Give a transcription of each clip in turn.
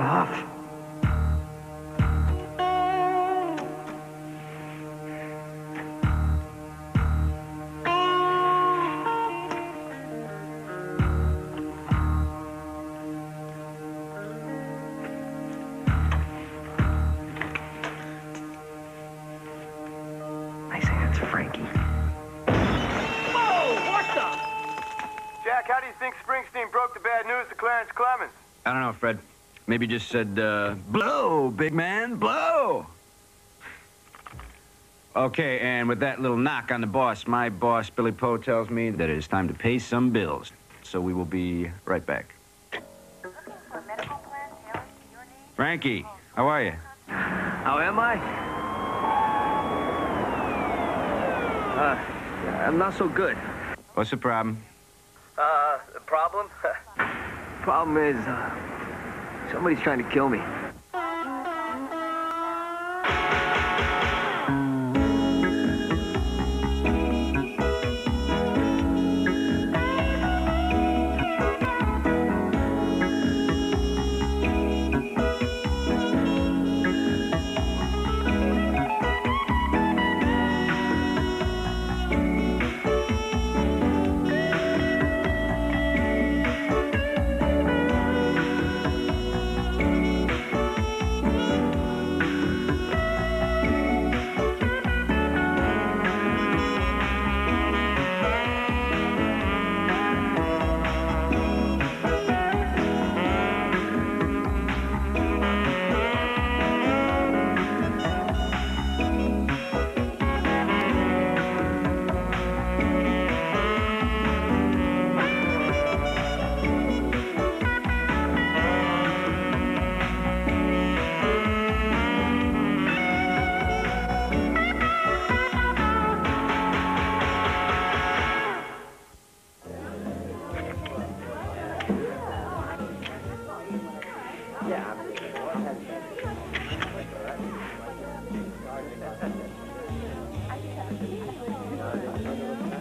off. Nice hands, Frankie. Jack, how do you think Springsteen broke the bad news to Clarence Clemens? I don't know, Fred. Maybe just said, blow, big man, blow. Okay, and with that little knock on the boss, my boss, Billy Poe, tells me that it is time to pay some bills. So we will be right back. Frankie, how are you? How am I? I'm not so good. What's the problem? The problem? Problem is, somebody's trying to kill me.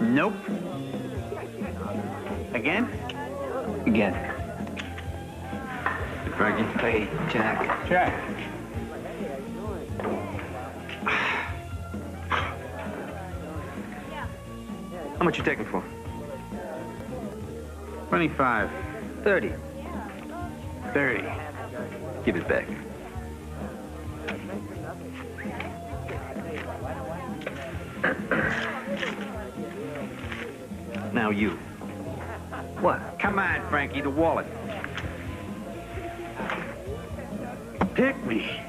Nope. Again? Again. Frankie? Hey, Jack. Jack. How much you taking for? 25. 30. 30. Give it back. Now you. What? Come on, Frankie, the wallet. Pick me.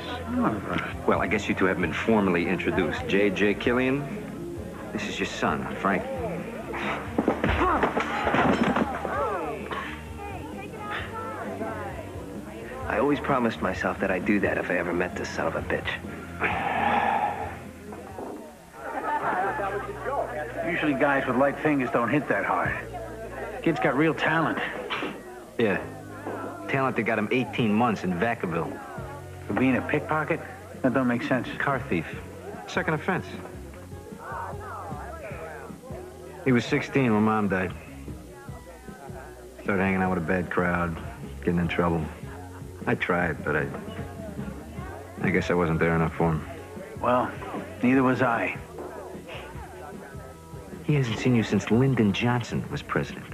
Son of a... Well, I guess you two haven't been formally introduced. J.J. Killian, this is your son, Frank. I always promised myself that I'd do that if I ever met this son of a bitch. Usually guys with light fingers don't hit that hard. Kid's got real talent. Yeah. Talent that got him 18 months in Vacaville. For being a pickpocket? That don't make sense. Car thief. Second offense. He was 16 when Mom died. Started hanging out with a bad crowd, getting in trouble. I tried, but I guess I wasn't there enough for him. Well, neither was I. He hasn't seen you since Lyndon Johnson was president.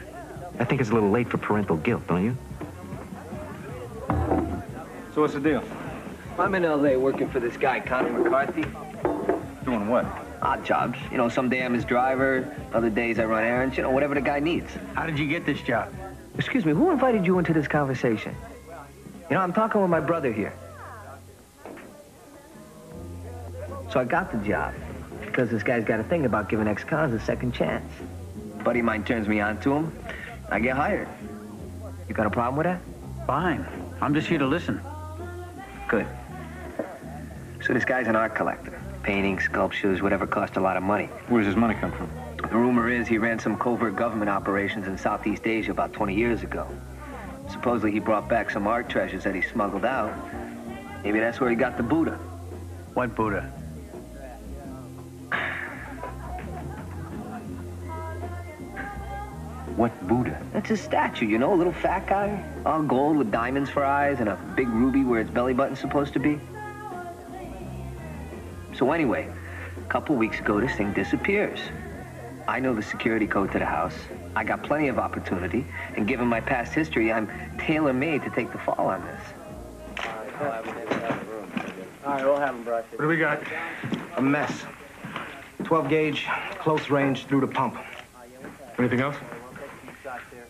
I think it's a little late for parental guilt, don't you? So what's the deal? I'm in L.A. working for this guy, Conor McCarthy. Doing what? Odd jobs. You know, some day I'm his driver, other days I run errands, you know, whatever the guy needs. How did you get this job? Excuse me, who invited you into this conversation? You know, I'm talking with my brother here. So I got the job because this guy's got a thing about giving ex-cons a second chance. A buddy of mine turns me on to him. I get hired. You got a problem with that? Fine. I'm just here to listen. Good. So this guy's an art collector. Paintings, sculptures, whatever cost a lot of money. Where does his money come from? The rumor is he ran some covert government operations in Southeast Asia about 20 years ago. Supposedly he brought back some art treasures that he smuggled out. Maybe that's where he got the Buddha. What Buddha? What Buddha? That's his statue, you know, a little fat guy. All gold with diamonds for eyes and a big ruby where its belly button's supposed to be. So anyway, a couple weeks ago, this thing disappears. I know the security code to the house. I got plenty of opportunity, and given my past history, I'm tailor-made to take the fall on this. All right, we'll have them brush it. What do we got? A mess. 12 gauge, close range through the pump. Anything else?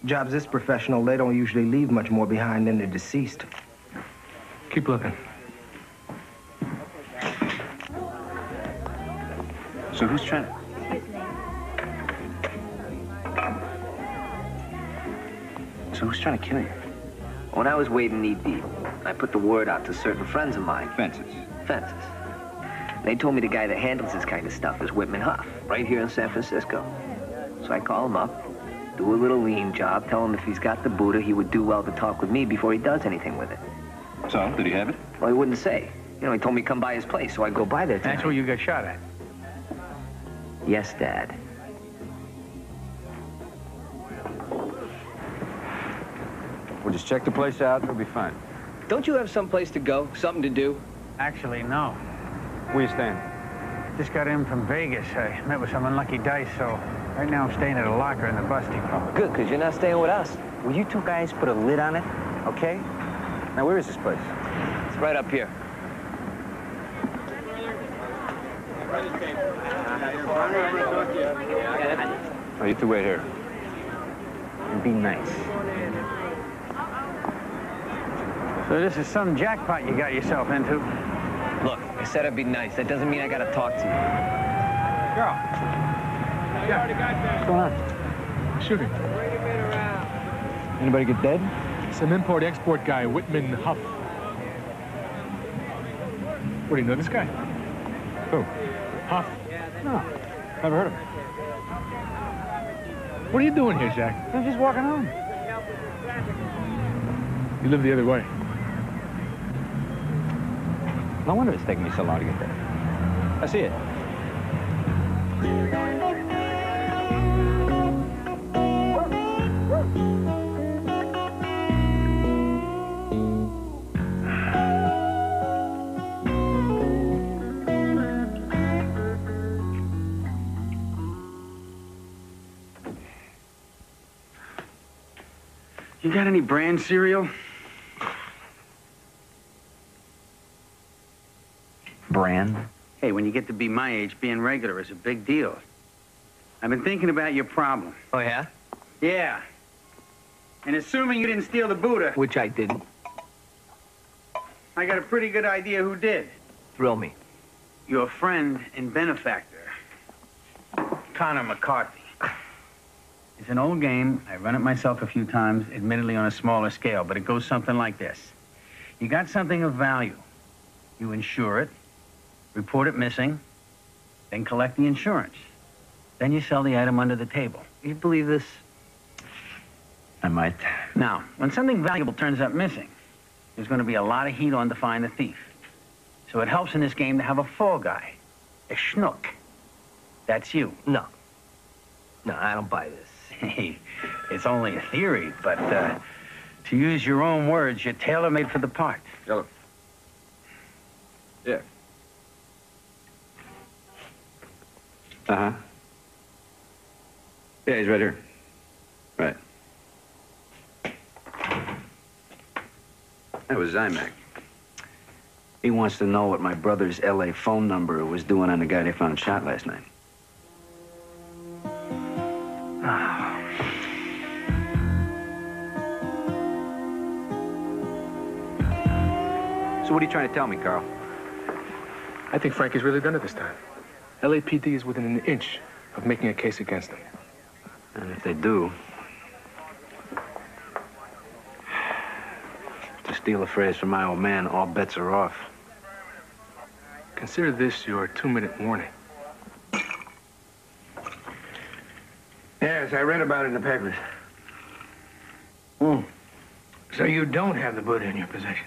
Jobs this professional, they don't usually leave much more behind than the deceased. Keep looking. So who's trying to... So who's trying to kill you? When I was wading knee-deep, I put the word out to certain friends of mine. Fences. Fences. They told me the guy that handles this kind of stuff is Whitman Huff, right here in San Francisco. So I call him up, do a little lean job, tell him if he's got the Buddha, he would do well to talk with me before he does anything with it. So, did he have it? Well, he wouldn't say. You know, he told me to come by his place, so I go by there tonight. That's where you got shot at. Yes, Dad. We'll just check the place out. It'll be fine. Don't you have someplace to go? Something to do? Actually, no. Where you staying? Just got in from Vegas. I met with some unlucky dice, so right now I'm staying at a locker in the bus depot. Good, because you're not staying with us. Will you two guys put a lid on it, okay? Now, where is this place? It's right up here. Oh, you two wait here. And be nice. So this is some jackpot you got yourself into. Look, I said I'd be nice. That doesn't mean I gotta talk to you. Girl. What's going on? Shooting. Anybody get dead? Some import-export guy, Whitman Huff. What, do you know this guy? Who? Huff. No, never heard of him. What are you doing here, Jack? I'm just walking home. You live the other way. No wonder it's taking me so long to get there. I see it. You got any brand cereal? Brand? Hey, when you get to be my age, being regular is a big deal. I've been thinking about your problem. Oh, yeah? Yeah. And assuming you didn't steal the Buddha, Which I didn't. I got a pretty good idea who did. Thrill me. Your friend and benefactor, Connor McCarthy. It's an old game. I run it myself a few times, admittedly on a smaller scale, but it goes something like this. You got something of value. You insure it, report it missing, then collect the insurance. Then you sell the item under the table. You believe this? I might. Now, when something valuable turns up missing, there's going to be a lot of heat on to find the thief. So it helps in this game to have a fall guy, a schnook. That's you. No. No, I don't buy this. Hey, it's only a theory, but to use your own words, you're tailor-made for the part. Yellow. Yeah. Uh-huh. Yeah, he's right here. Right. That was Zymac. He wants to know what my brother's L.A. phone number was doing on the guy they found shot last night. So what are you trying to tell me, Carl? I think Frankie's really done it this time. LAPD is within an inch of making a case against him. And if they do... To steal a phrase from my old man, all bets are off. Consider this your 2-minute warning. Yes, I read about it in the papers. So you don't have the Buddha in your possession?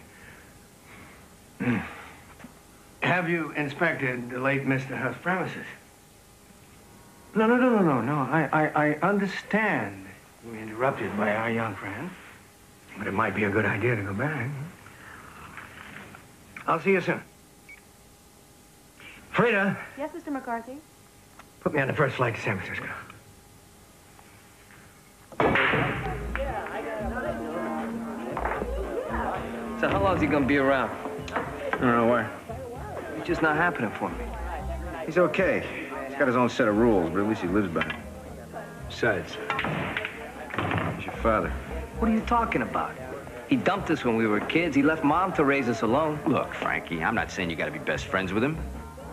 Have you inspected the late Mr. Huff's premises? No. I understand We interrupted by our young friend. But it might be a good idea to go back. I'll see you soon. Frida. Yes, Mr. McCarthy? Put me on the first flight to San Francisco. So how long is he gonna be around? I don't know why. It's just not happening for me. He's okay. He's got his own set of rules, but at least he lives by them. Besides, he's your father. What are you talking about? He dumped us when we were kids. He left Mom to raise us alone. Look, Frankie, I'm not saying you gotta be best friends with him.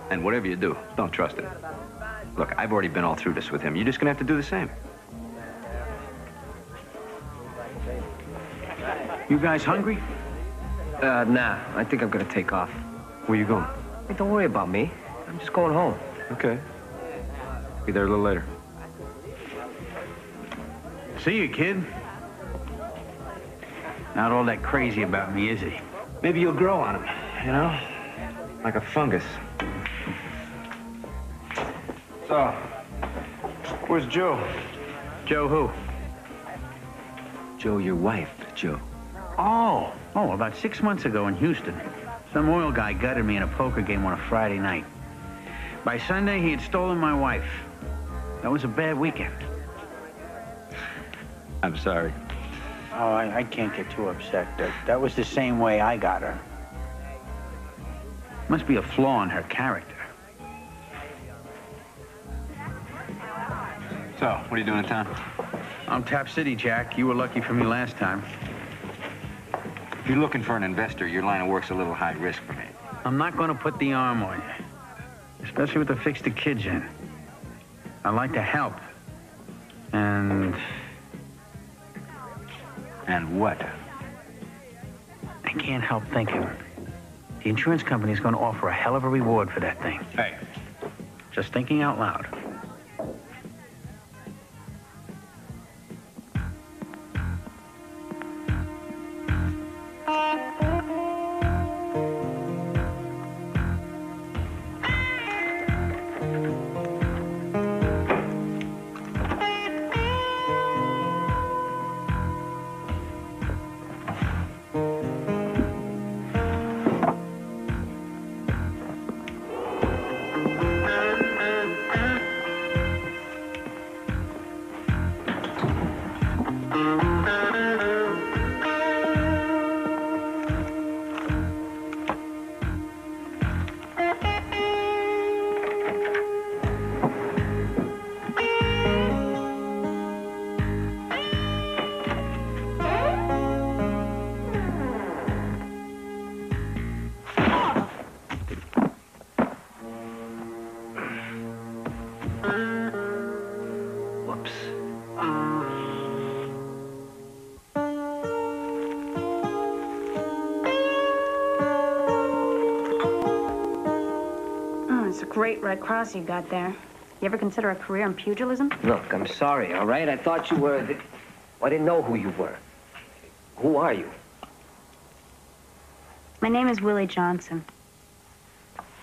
And whatever you do, don't trust him. Look, I've already been all through this with him. You're just gonna have to do the same. You guys hungry? Nah. I think I'm gonna take off. Where you going? Hey, don't worry about me. I'm just going home. Okay. Be there a little later. See you, kid. Not all that crazy about me, is he? Maybe you'll grow on him, you know? Like a fungus. So, where's Joe? Joe who? Joe, your wife, Joe. Oh, about 6 months ago in Houston. Some oil guy gutted me in a poker game on a Friday night. By Sunday, he had stolen my wife. That was a bad weekend. I'm sorry. Oh, I can't get too upset. That was the same way I got her. Must be a flaw in her character. So, what are you doing in town? I'm Tap City, Jack. You were lucky for me last time. If you're looking for an investor, your line of work's a little high risk for me. I'm not going to put the arm on you, especially with the fix the kids in. I like to help. And what? I can't help thinking. The insurance company is going to offer a hell of a reward for that thing. Hey. Just thinking out loud. Great Red Cross you got there. You ever consider a career in pugilism? Look, I'm sorry, all right? I thought you were... I didn't know who you were. Who are you? My name is Willie Johnson.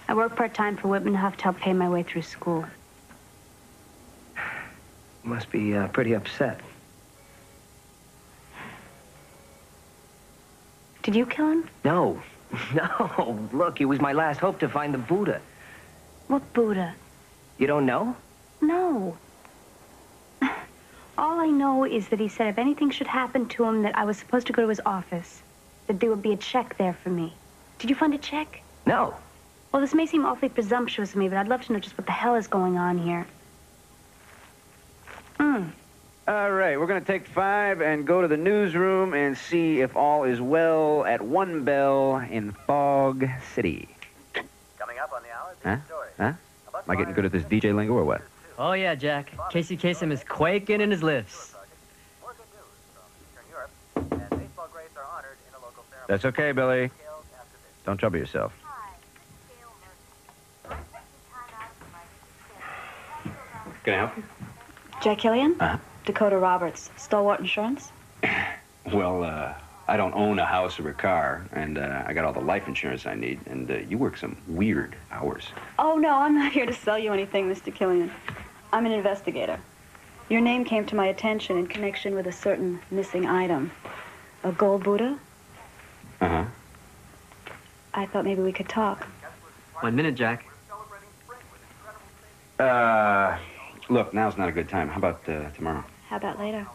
I work part-time for Whitman Huff to help pay my way through school. You must be pretty upset. Did you kill him? No. No. Look, it was my last hope to find the Buddha. What Buddha? You don't know? No. All I know is that he said if anything should happen to him, that I was supposed to go to his office. That there would be a check there for me. Did you find a check? No. Well, this may seem awfully presumptuous of me, but I'd love to know just what the hell is going on here. All right, we're going to take 5 and go to the newsroom and see if all is well at One Bell in Fog City. Coming up on the hour, Huh? Am I getting good at this DJ lingo or what? Oh, yeah, Jack. Casey Kasem is quaking in his lifts. More good news from Eastern Europe, and baseball greats are honored in a local ceremony. That's okay, Billy. Don't trouble yourself. Can I help you? Jack Killian? Uh-huh. Dakota Roberts. Stalwart Insurance? Well, I don't own a house or a car, and I got all the life insurance I need, and you work some weird hours. Oh, no, I'm not here to sell you anything, Mr. Killian. I'm an investigator. Your name came to my attention in connection with a certain missing item. A gold Buddha? Uh-huh. I thought maybe we could talk. 1 minute, Jack. Look, now's not a good time. How about tomorrow? How about later?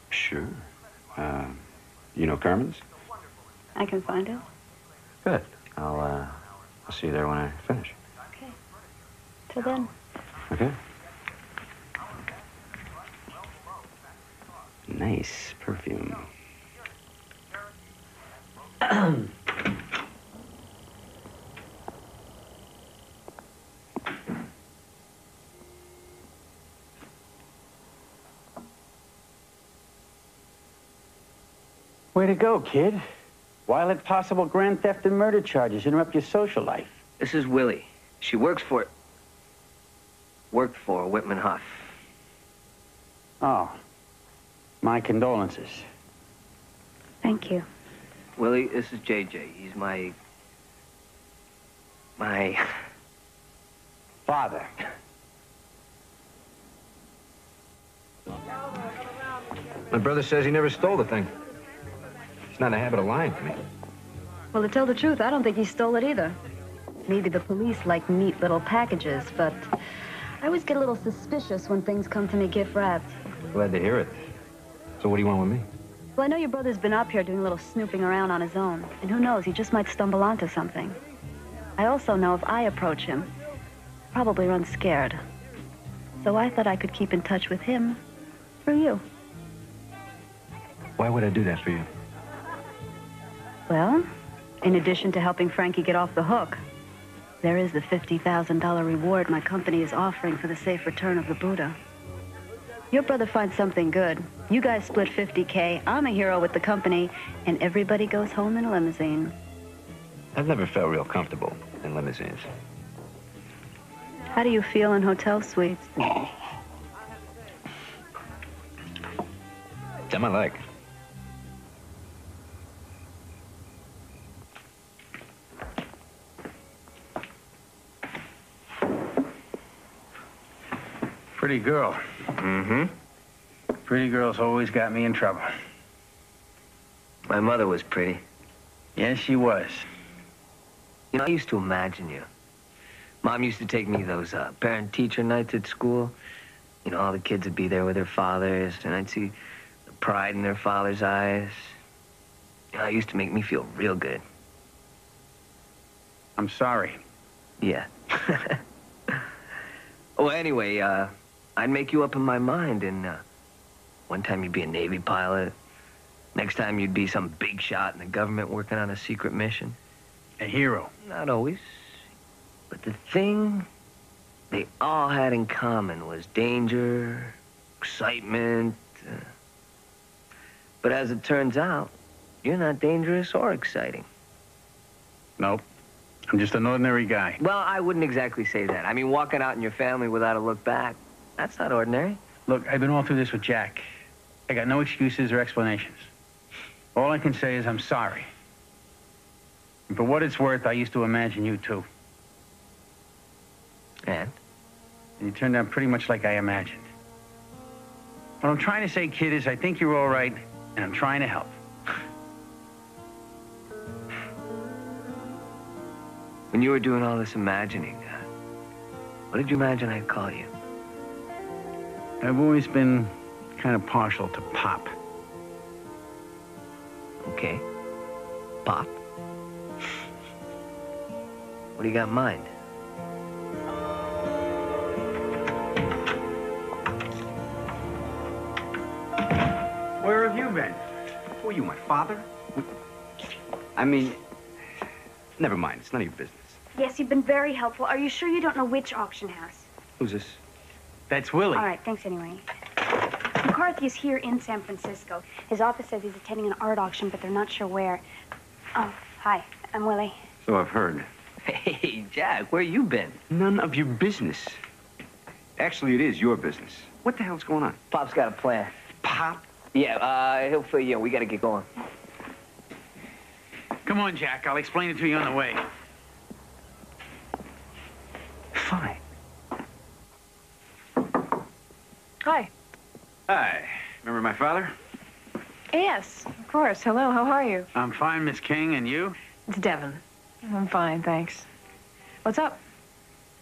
Sure. You know Carmen's? I can find it. Good. I'll see you there when I finish. Okay. Till then. Okay. Nice perfume. Way to go, kid. Why let possible grand theft and murder charges interrupt your social life? This is Willie. She worked for Whitman Huff. Oh. My condolences. Thank you. Willie, this is JJ. He's my Father. My brother says he never stole the thing. He's not in the habit of lying to me. Well, to tell the truth, I don't think he stole it either. Maybe the police like neat little packages, but I always get a little suspicious when things come to me gift wrapped. Glad to hear it. So what do you want with me? Well, I know your brother's been up here doing a little snooping around on his own. And who knows, he just might stumble onto something. I also know if I approach him, he'll probably run scared. So I thought I could keep in touch with him through you. Why would I do that for you? Well, in addition to helping Frankie get off the hook, there is the $50,000 reward my company is offering for the safe return of the Buddha. Your brother finds something good. You guys split $50K, I'm a hero with the company, and everybody goes home in a limousine. I've never felt real comfortable in limousines. How do you feel in hotel suites? Them I like. Pretty girl. Mm-hmm. Pretty girls always got me in trouble. My mother was pretty. Yes, she was. You know, I used to imagine you. Mom used to take me those parent-teacher nights at school. You know, all the kids would be there with their fathers, and I'd see the pride in their father's eyes. You know, it used to make me feel real good. I'm sorry. Yeah. Well, anyway, I'd make you up in my mind, and one time you'd be a Navy pilot. Next time you'd be some big shot in the government working on a secret mission. A hero. Not always. But the thing they all had in common was danger, excitement. But as it turns out, you're not dangerous or exciting. Nope. I'm just an ordinary guy. Well, I wouldn't exactly say that. I mean, walking out in your family without a look back, that's not ordinary. Look, I've been all through this with Jack. I got no excuses or explanations. All I can say is I'm sorry. And for what it's worth, I used to imagine you, too. And? And you turned out pretty much like I imagined. What I'm trying to say, kid, is I think you're all right, and I'm trying to help. When you were doing all this imagining, what did you imagine I'd call you? I've always been kind of partial to Pop. Okay. Pop? What do you got in mind? Where have you been? Who are you, my father? I mean, never mind. It's none of your business. Yes, you've been very helpful. Are you sure you don't know which auction house? Who's this? That's Willie. All right, thanks anyway. McCarthy is here in San Francisco. His office says he's attending an art auction, but they're not sure where. Oh, hi. I'm Willie. So I've heard. Hey, Jack, where you been? None of your business. Actually, it is your business. What the hell's going on? Pop's got a plan. Pop? Yeah, he'll fill you in. We gotta get going. Come on, Jack. I'll explain it to you on the way. Fine. Hi. Hi. Remember my father? Yes, of course. Hello, how are you? I'm fine, Miss King, and you? It's Devin. I'm fine, thanks. What's up?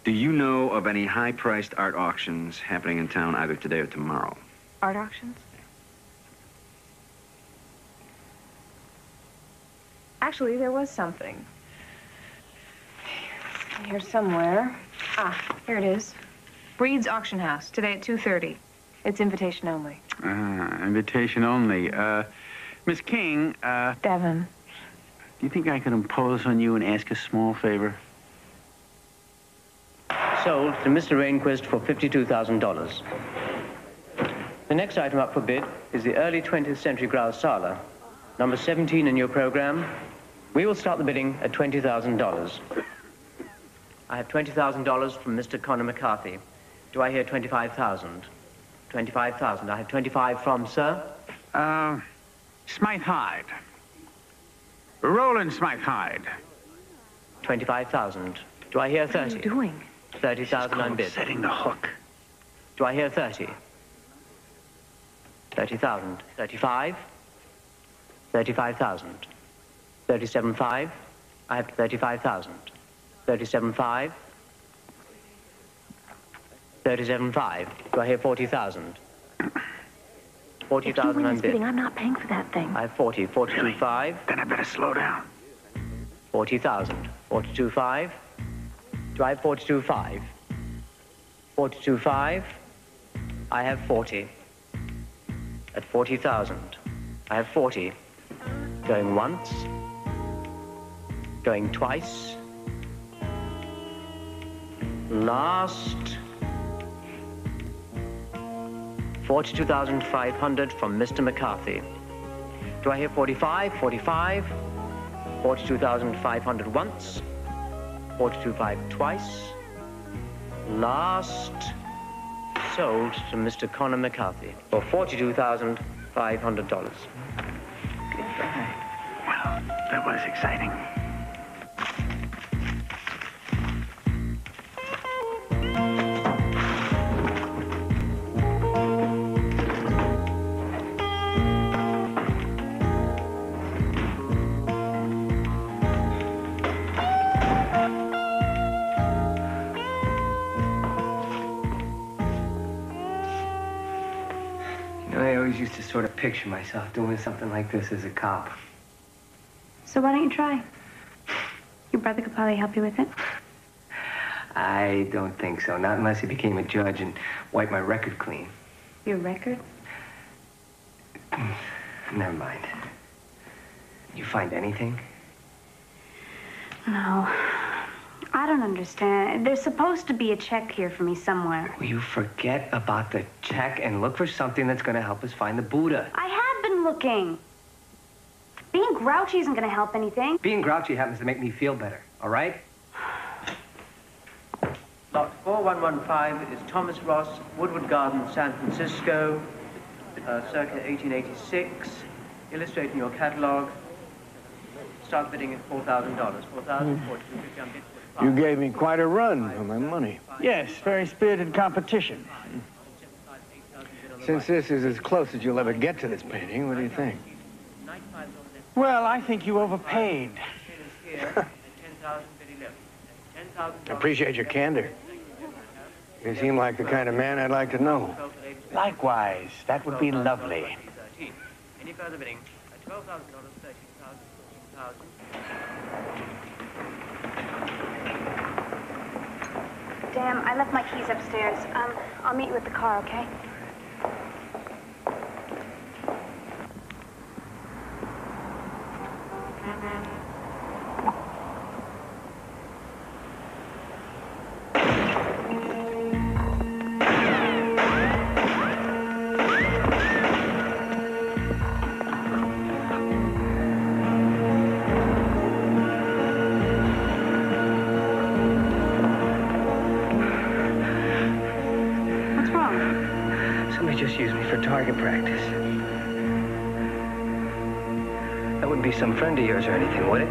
Do you know of any high-priced art auctions happening in town either today or tomorrow? Art auctions? Actually, there was something. Here somewhere. Ah, here it is. Breed's Auction House, today at 2:30. It's invitation only. Invitation only. Miss King, Devin. do you think I could impose on you and ask a small favor? Sold to Mr. Rainquist for $52,000. The next item up for bid is the early 20th century grouse Sala, number 17 in your program. We will start the bidding at $20,000. I have $20,000 from Mr. Connor McCarthy. Do I hear 25,000? 25,000. I have 25 from, sir? Smythe Hyde. Roland Smythe Hyde. 25,000. Do I hear 30? What are you doing? 30,000 on bid. Setting the hook. Do I hear 30? 30,000. 35? 35,000. 37.5. I have 35,000. 37.5. 37.5. Do I hear 40,000? 40,000 on bid. I'm not paying for that thing. I have 40. 42.5. Then I better slow down. 40,000. 42.5. Do I have 42.5? 42.5. I have 40. At 40,000. I have 40. Going once. Going twice. Last. 42,500 from Mr. McCarthy. Do I hear 45? 45. 42,500 once. 42.5 twice. Last. Sold to Mr. Connor McCarthy for $42,500. Goodbye. Well, that was exciting. I always used to sort of picture myself doing something like this as a cop. So why don't you try? Your brother could probably help you with it. I don't think so. Not unless he became a judge and wiped my record clean. Your record? Never mind. You find anything? No. I don't understand. There's supposed to be a check here for me somewhere. Will you forget about the check and look for something that's going to help us find the Buddha? I have been looking. Being grouchy isn't going to help anything. Being grouchy happens to make me feel better, all right? Lot 4115 is Thomas Ross, Woodward Garden, San Francisco, circa 1886. Illustrating your catalog. Start bidding at $4,000. $4,000, $4,250 on bid. You gave me quite a run for my money. Yes, very spirited competition. Since this is as close as you'll ever get to this painting, what do you think? Well, I think you overpaid. I appreciate your candor. You seem like the kind of man I'd like to know. Likewise, that would be lovely. Any further bidding? $12,000, $13,000, $14,000. Damn, I left my keys upstairs. I'll meet you at the car, okay? Just use me for target practice. That wouldn't be some friend of yours or anything, would it?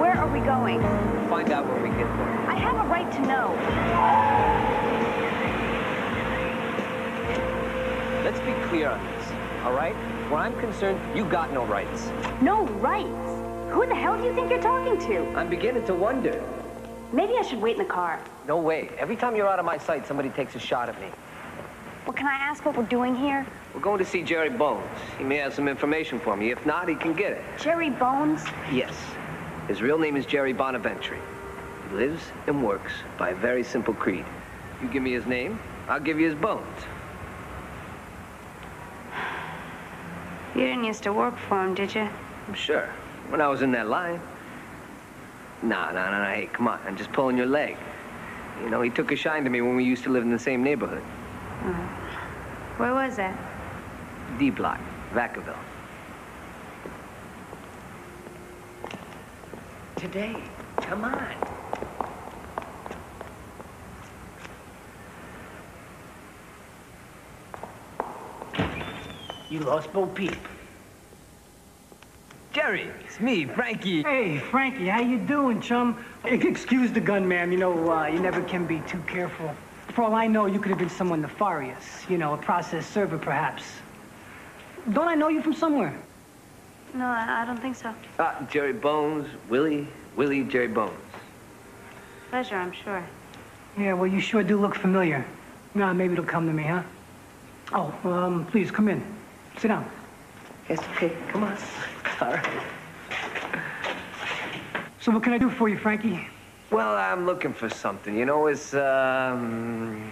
Where are we going? We'll find out when we get there. I have a right to know. Let's be clear on this, all right? Where I'm concerned, you got no rights. No rights? Who the hell do you think you're talking to? I'm beginning to wonder. Maybe I should wait in the car. No way. Every time you're out of my sight, somebody takes a shot at me. Well, can I ask what we're doing here? We're going to see Jerry Bones. He may have some information for me. If not, he can get it. Jerry Bones? Yes. His real name is Jerry Bonaventure. He lives and works by a very simple creed. You give me his name, I'll give you his bones. You didn't used to work for him, did you? I'm sure. When I was in that line. No. Hey, come on. I'm just pulling your leg. You know, he took a shine to me when we used to live in the same neighborhood. Where was that? D Block, Vacaville. Today. Come on. You lost Bo Peep. Jerry, it's me, Frankie. Hey, Frankie, how you doing, chum? Excuse the gun, ma'am. You know, you never can be too careful. For all I know, you could have been someone nefarious. You know, a process server, perhaps. Don't I know you from somewhere? No, I don't think so. Jerry Bones, Willie Jerry Bones. Pleasure, I'm sure. Yeah, well, you sure do look familiar. Nah, maybe it'll come to me, huh? Oh, please, come in. Sit down. It's okay, come on. All right. So what can I do for you, Frankie? Well, I'm looking for something. You know, it's, an